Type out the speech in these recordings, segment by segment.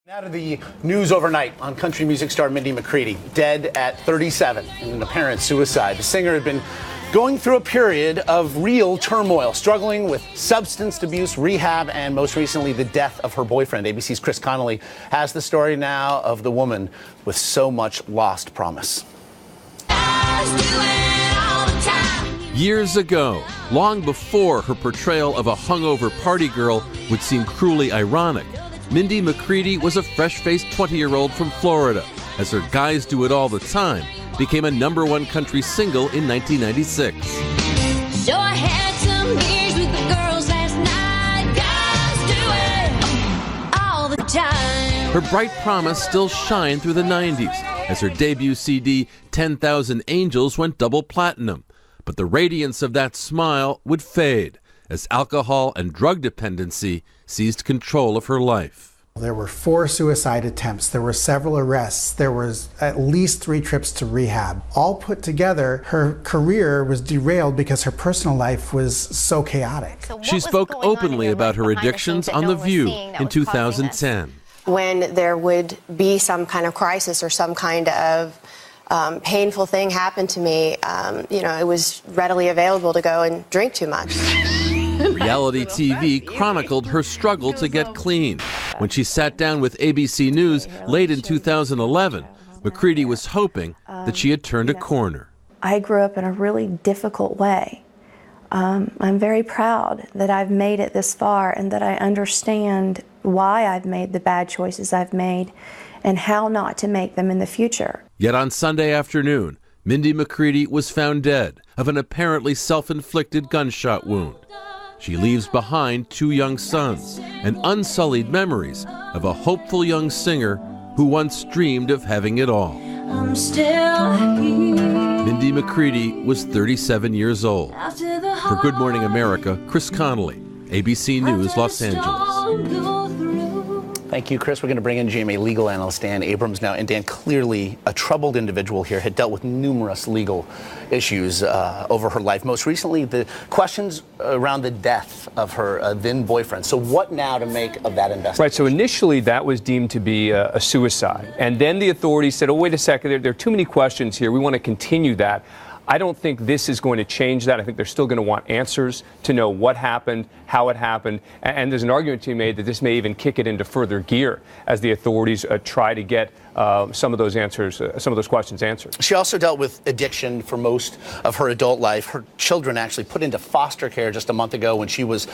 Now to the news overnight on country music star Mindy McCready, dead at 37 in an apparent suicide. The singer had been going through a period of real turmoil, struggling with substance abuse, rehab, and most recently the death of her boyfriend. ABC's Chris Connolly has the story now of the woman with so much lost promise. Years ago, long before her portrayal of a hungover party girl would seem cruelly ironic, Mindy McCready was a fresh-faced 20-year-old from Florida, as her Guys Do It All the Time became a #1 country single in 1996. So I had some beers with the girls last night. Guys do it all the time. Her bright promise still shined through the 90s, as her debut CD, 10,000 Angels, went double platinum. But the radiance of that smile would fade, as alcohol and drug dependency seized control of her life. There were 4 suicide attempts, there were several arrests, there was at least 3 trips to rehab. All put together, her career was derailed because her personal life was so chaotic. She spoke openly about her addictions on The View in 2010. When there would be some kind of crisis or some kind of painful thing happen to me, it was readily available to go and drink too much. Reality TV chronicled her struggle to get clean. When she sat down with ABC News late in 2011, McCready was hoping that she had turned a corner. I grew up in a really difficult way. I'm very proud that I've made it this far and that I understand why I've made the bad choices I've made and how not to make them in the future. Yet on Sunday afternoon, Mindy McCready was found dead of an apparently self-inflicted gunshot wound. She leaves behind 2 young sons and unsullied memories of a hopeful young singer who once dreamed of having it all. I'm still here. Mindy McCready was 37 years old. For Good Morning America, Chris Connolly, ABC News, Los Angeles. Thank you, Chris. We're going to bring in GMA legal analyst Dan Abrams now. And Dan, clearly a troubled individual here, had dealt with numerous legal issues over her life. Most recently, the questions around the death of her then boyfriend. So what now to make of that investigation? Right, so initially that was deemed to be a suicide. And then the authorities said, oh, wait a second, there are too many questions here. We want to continue that. I don't think this is going to change that. I think they're still going to want answers to know what happened, how it happened, and there's an argument to be made that this may even kick it into further gear as the authorities try to get some of those answers, some of those questions answered. She also dealt with addiction for most of her adult life. Her children actually put into foster care just a month ago when she was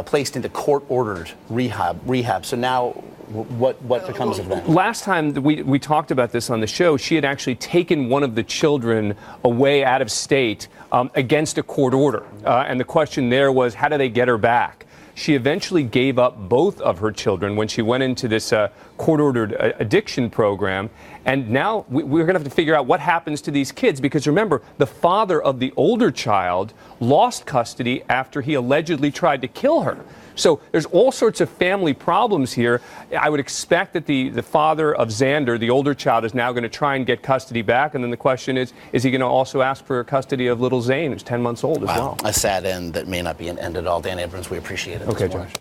placed into court-ordered rehab. So now, what becomes of that? Last time we talked about this on the show, she had actually taken one of the children away out of state against a court order. And the question there was, how do they get her back? She eventually gave up both of her children when she went into this court-ordered addiction program. And now we're going to have to figure out what happens to these kids, because remember, the father of the older child lost custody after he allegedly tried to kill her. So there's all sorts of family problems here. I would expect that the father of Xander, the older child, is now going to try and get custody back. And then the question is he going to also ask for custody of little Zane, who's 10 months old as well? A sad end that may not be an end at all. Dan Abrams, we appreciate it. Okay, Josh.